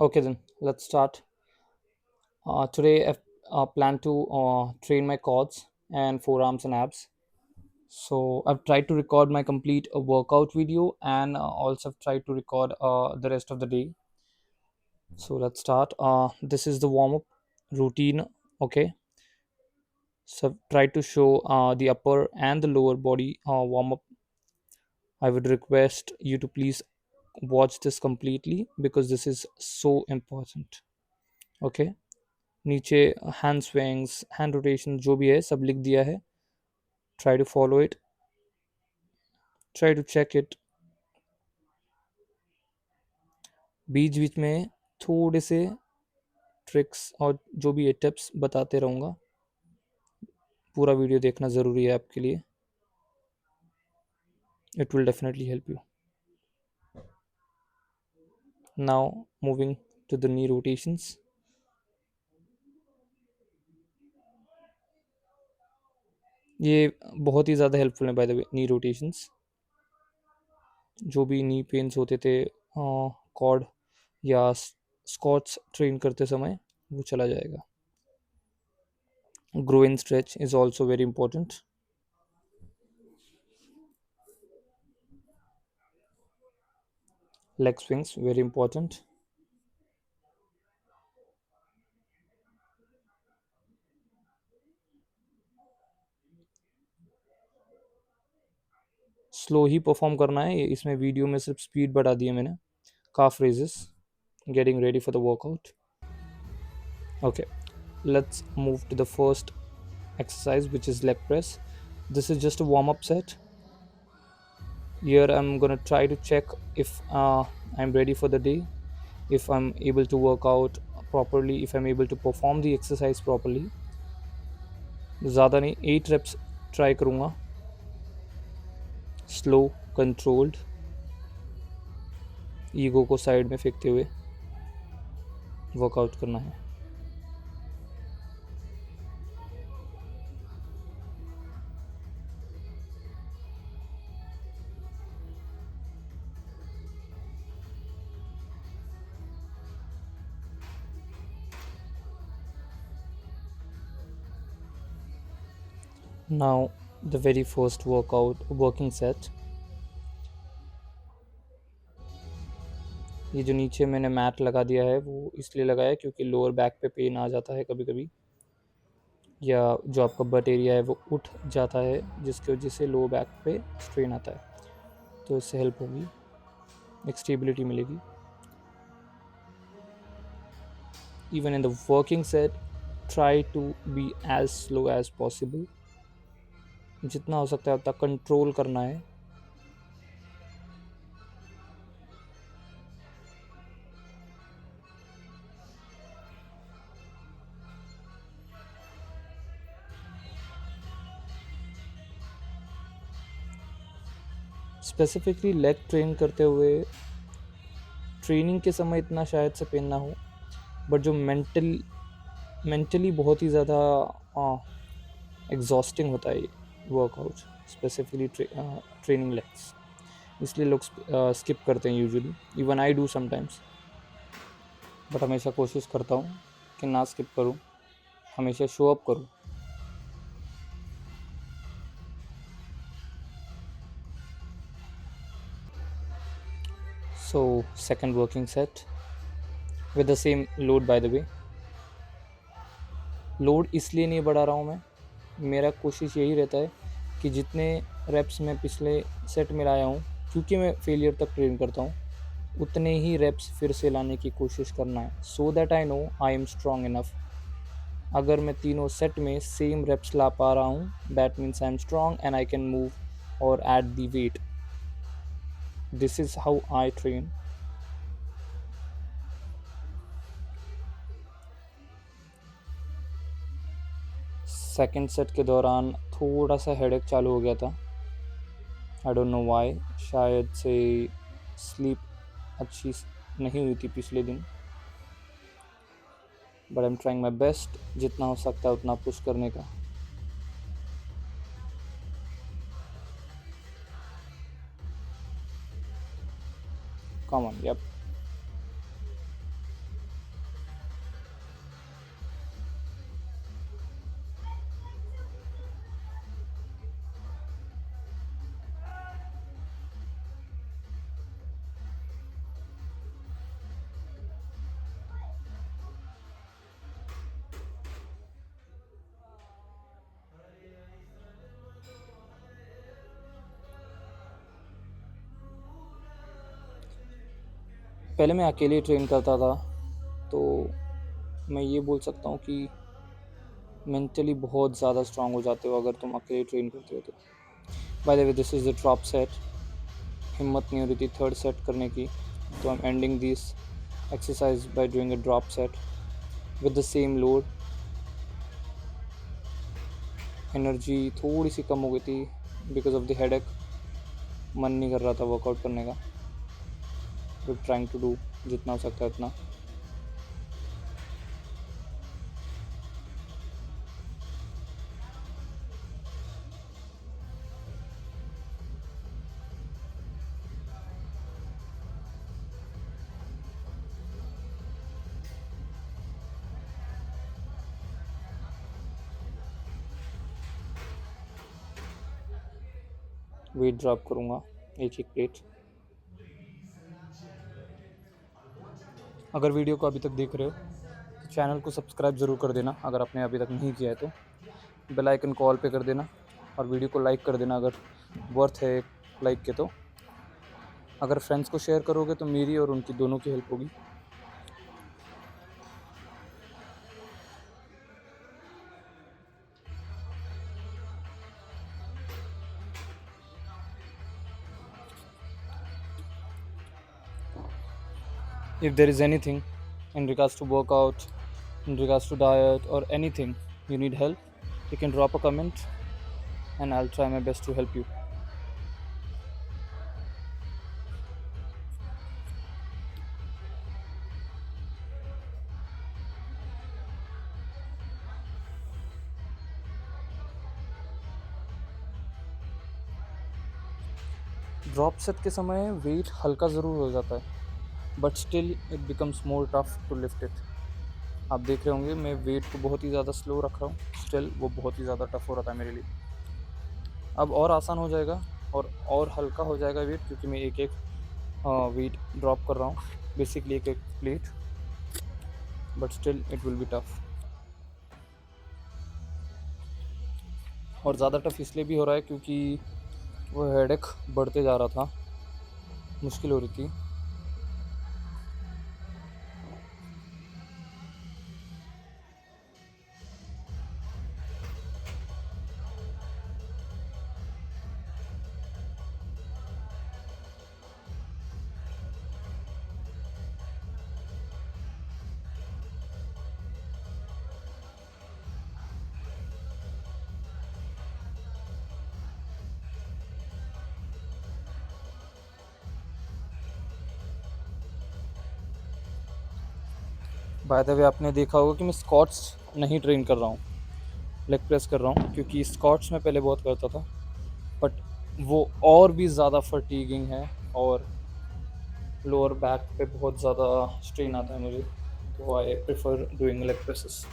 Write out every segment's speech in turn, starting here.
Okay, then let's start. Today, I plan to train my quads and forearms and abs. So, I've tried to record my complete workout video and also I've tried to record the rest of the day. So, let's start. This is the warm up routine. Okay, so I've tried to show the upper and the lower body warm up. I would request you to please watch this completely because this is so important. Okay. नीचे hand swings hand rotation जो भी है सब लिख दिया है. Try to follow it, try to check it. बीच बीच में थोड़े से ट्रिक्स और जो भी है टिप्स बताते रहूँगा. पूरा वीडियो देखना ज़रूरी है आपके लिए. It will definitely help you. Now moving to the knee rotations. ये बहुत ही ज़्यादा हेल्पफुल है by the way knee rotations. जो भी नी पेन्स होते थे कॉर्ड या स्क्वाट्स ट्रेन करते समय वो चला जाएगा. Groin stretch is also very important. Leg swings very important. Slow he perform करना है. इसमें वीडियो में सिर्फ स्पीड बढ़ा दी है मैंने. calf raises, getting ready for the workout. Okay, let's move to the first exercise, which is leg press. This is just a warm up set. Here I'm gonna try to check if I'm ready for the day, if I'm able to work out properly, if I'm able to perform the exercise properly. ज़्यादा नहीं, 8 reps try करूँगा. Slow, controlled, ego को side में फेंकते हुए workout करना है. Now the very first working set. ये जो नीचे मैंने मैट लगा दिया है वो इसलिए लगाया क्योंकि लोअर बैक पे पेन आ जाता है कभी कभी, या जो आपका बट एरिया है वो उठ जाता है जिसकी वजह से लोअर बैक पे स्ट्रेन आता है. तो इससे हेल्प होगी, एक स्टेबिलिटी मिलेगी. Even in the working set try to be as slow as possible. जितना हो सकता है उतना कंट्रोल करना है. स्पेसिफिकली लेग ट्रेन करते हुए ट्रेनिंग के समय इतना शायद से पेन ना हो, बट जो मेंटली बहुत ही ज़्यादा एग्जॉस्टिंग होता है ये वर्कआउट, स्पेसिफिकली ट्रेनिंग लेग्स. इसलिए लोग स्किप करते हैं usually. Even I do sometimes, but हमेशा कोशिश करता हूँ कि ना स्किप करूँ, हमेशा शो अप करूँ. So second working set with the same load. Bye the way load इसलिए नहीं बढ़ा रहा हूँ मैं, मेरा कोशिश यही रहता है कि जितने रेप्स मैं पिछले सेट में लाया हूँ, क्योंकि मैं फेलियर तक ट्रेन करता हूँ, उतने ही रेप्स फिर से लाने की कोशिश करना है, so that I know I am strong enough. अगर मैं तीनों सेट में सेम रेप्स ला पा रहा हूँ, that means I am strong and I can move और add the weight. This is how I train. Second set के दौरान थोड़ा सा हेडेक चालू हो गया था. I don't know why. शायद से स्लीप अच्छी नहीं हुई थी पिछले दिन. But I am trying my best, जितना हो सकता है उतना पुश करने का. Come on, yup. पहले मैं अकेले ट्रेन करता था, तो मैं ये बोल सकता हूँ कि मेंटली बहुत ज़्यादा स्ट्रांग हो जाते हो अगर तुम अकेले ट्रेन करते हो तो। Bye the way, this is the drop set. हिम्मत नहीं हो रही थी थर्ड सेट करने की, तो I am ending this exercise by doing a drop set with the same load. Energy थोड़ी सी कम हो गई थी बिकॉज ऑफ द हेडेक। मन नहीं कर रहा था वर्कआउट करने का, बट ट्राइंग टू डू जितना हो सकता है उतना। वेट ड्रॉप करूँगा एक एक प्लेट। अगर वीडियो को अभी तक देख रहे हो तो चैनल को सब्सक्राइब ज़रूर कर देना अगर आपने अभी तक नहीं किया है तो। बेल आइकन को ऑल पे कर देना और वीडियो को लाइक कर देना अगर वर्थ है लाइक के तो। अगर फ्रेंड्स को शेयर करोगे तो मेरी और उनकी दोनों की हेल्प होगी। If there is anything in regards to workout, in regards to diet, or anything you need help, you can drop a comment and I'll try my best to help you. Drop set के समय weight हल्का ज़रूर हो जाता है, but still it becomes more tough to lift it. आप देख रहे होंगे मैं वेट को बहुत ही ज़्यादा स्लो रख रहा हूँ, स्टिल वो बहुत ही ज़्यादा टफ हो रहा था मेरे लिए। अब और आसान हो जाएगा और हल्का हो जाएगा वेट, क्योंकि मैं एक एक वेट ड्रॉप कर रहा हूँ, बेसिकली एक एक plate, but still it will be tough. और ज़्यादा टफ इसलिए भी हो रहा है क्योंकि वो हेडेक बढ़ते जा रहा था, मुश्किल हो रही थी। बाय द वे, आपने देखा होगा कि मैं स्क्वाट्स नहीं ट्रेन कर रहा हूँ, लेग प्रेस कर रहा हूँ, क्योंकि स्क्वाट्स मैं पहले बहुत करता था, बट वो और भी ज़्यादा फटीगिंग है और लोअर बैक पे बहुत ज़्यादा स्ट्रेन आता है मुझे, तो I prefer doing leg presses.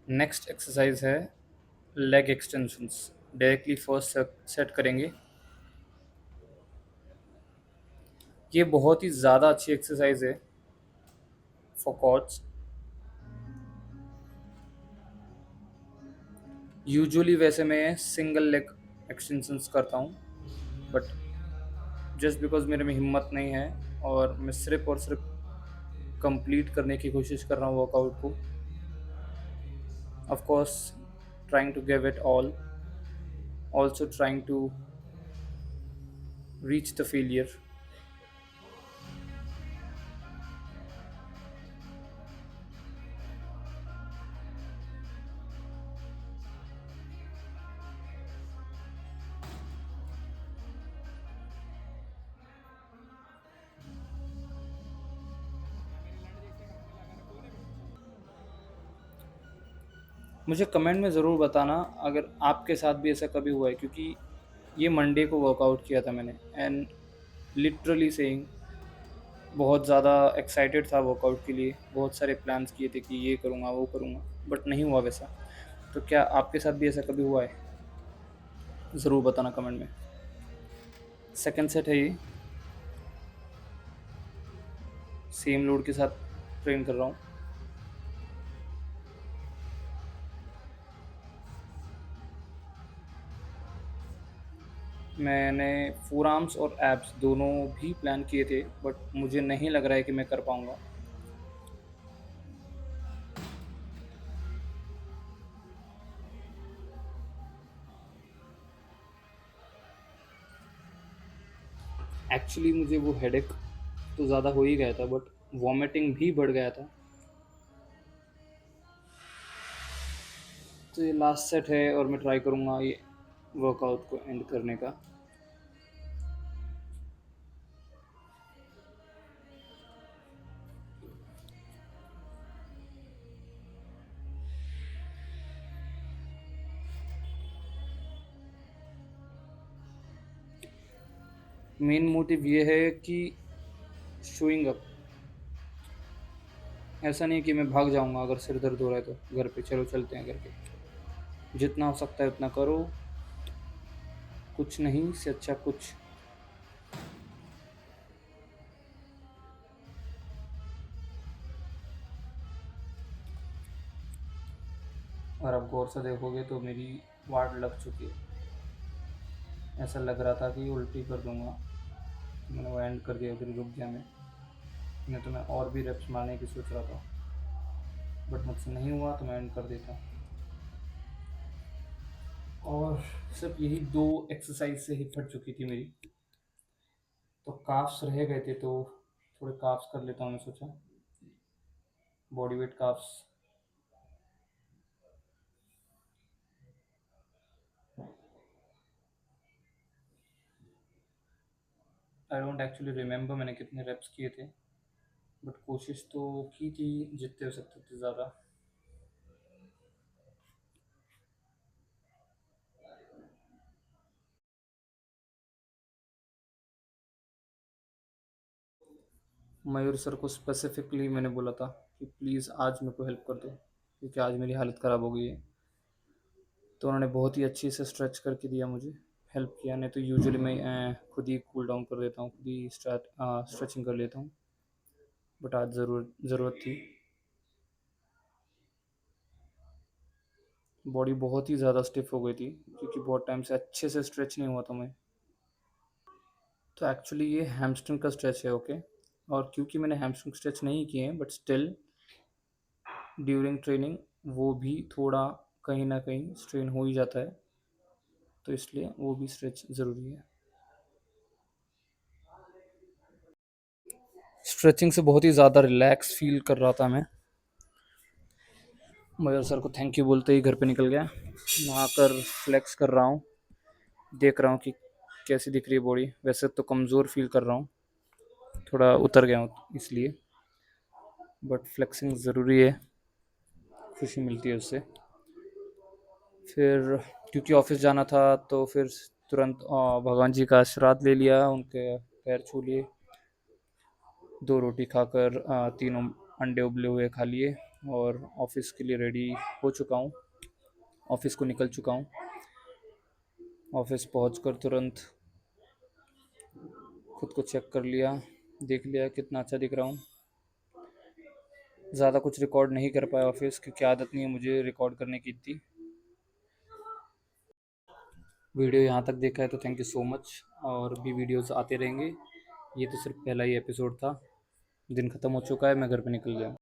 Next exercise है leg extensions. Directly first set करेंगे। ये बहुत ही ज़्यादा अच्छी एक्सरसाइज है फॉर क्वाड्स। यूजुअली वैसे मैं सिंगल लेग एक्सटेंशंस करता हूँ, बट जस्ट बिकॉज मेरे में हिम्मत नहीं है और मैं सिर्फ और सिर्फ कंप्लीट करने की कोशिश कर रहा हूँ वर्कआउट को, of course trying to give it all, also trying to reach the failure. मुझे कमेंट में ज़रूर बताना अगर आपके साथ भी ऐसा कभी हुआ है, क्योंकि ये मंडे को वर्कआउट किया था मैंने, एंड लिटरली सेइंग बहुत ज़्यादा एक्साइटेड था वर्कआउट के लिए, बहुत सारे प्लान्स किए थे कि ये करूँगा वो करूँगा, बट नहीं हुआ वैसा। तो क्या आपके साथ भी ऐसा कभी हुआ है? ज़रूर बताना कमेंट में। सेकंड सेट है ये। सेम लोड के साथ ट्रेन कर रहा हूँ। मैंने फोर आर्म्स और एब्स दोनों भी प्लान किए थे, बट मुझे नहीं लग रहा है कि मैं कर पाऊँगा। एक्चुअली मुझे वो हेडेक तो ज़्यादा हो ही गया था, बट वॉमिटिंग भी बढ़ गया था। तो ये लास्ट सेट है और मैं ट्राई करूँगा ये वर्कआउट को एंड करने का। मेन मोटिव ये है कि शोइंग अप। ऐसा नहीं कि मैं भाग जाऊँगा अगर सिर दर्द हो रहा है तो घर पे चलो चलते हैं करके। जितना हो सकता है उतना करो, कुछ नहीं से अच्छा कुछ। और अब गौर से देखोगे तो मेरी वाट लग चुकी है। ऐसा लग रहा था कि उल्टी कर दूंगा, तो मैंने वो एंड कर दिया, उधर ही रुक गया मैं। नहीं तो मैं और भी रेप्स मारने की सोच रहा था, बट मुझसे नहीं हुआ तो मैं एंड कर देता। और सिर्फ यही दो एक्सरसाइज से ही फट चुकी थी मेरी। तो काफ्स रह गए थे, तो थोड़े काफ्स कर लेता हूँ मैं सोचा, body weight carbs. I don't actually remember मैंने कितने रेप्स किए थे, बट कोशिश तो की थी जितने हो सकते थे ज़्यादा। मयूर सर को स्पेसिफिकली मैंने बोला था कि प्लीज़ आज मेरे को हेल्प कर दो, क्योंकि आज मेरी हालत ख़राब हो गई है। तो उन्होंने बहुत ही अच्छी से स्ट्रेच करके दिया मुझे, हेल्प किया। नहीं तो यूजुअली मैं खुद ही कूल डाउन कर देता हूँ, खुद ही स्ट्रेचिंग कर लेता हूँ, बट आज ज़रूरत थी। बॉडी बहुत ही ज़्यादा स्टिफ हो गई थी, क्योंकि बहुत टाइम से अच्छे से स्ट्रेच नहीं हुआ था मैं। तो एक्चुअली ये हैमस्ट्रिंग का स्ट्रेच है, ओके। और क्योंकि मैंने हैमस्ट्रिंग स्ट्रेच नहीं किए हैं, बट स्टिल ड्यूरिंग ट्रेनिंग वो भी थोड़ा कहीं ना कहीं स्ट्रेन हो ही जाता है, तो इसलिए वो भी स्ट्रेच ज़रूरी है। स्ट्रेचिंग से बहुत ही ज़्यादा रिलैक्स फील कर रहा था मैं। मगर सर को थैंक यू बोलते ही घर पे निकल गया। वहाँ कर फ्लेक्स कर रहा हूँ, देख रहा हूँ कि कैसी दिख रही है बॉडी। वैसे तो कमज़ोर फील कर रहा हूँ, थोड़ा उतर गया हूँ इसलिए, बट फ्लेक्सिंग ज़रूरी है, खुशी मिलती है उससे। फिर क्योंकि ऑफिस जाना था, तो फिर तुरंत भगवान जी का आशीर्वाद ले लिया, उनके पैर छू लिए, दो रोटी खाकर तीनों अंडे उबले हुए खा लिए, और ऑफिस के लिए रेडी हो चुका हूँ। ऑफिस को निकल चुका हूँ। ऑफिस पहुँचकर तुरंत खुद को चेक कर लिया, देख लिया कितना अच्छा दिख रहा हूँ। ज़्यादा कुछ रिकॉर्ड नहीं कर पाया ऑफिस, क्योंकि आदत नहीं है मुझे रिकॉर्ड करने की इतनी। वीडियो यहाँ तक देखा है तो थैंक यू सो मच, और भी वीडियोस आते रहेंगे। ये तो सिर्फ पहला ही एपिसोड था। दिन ख़त्म हो चुका है, मैं घर पे निकल गया।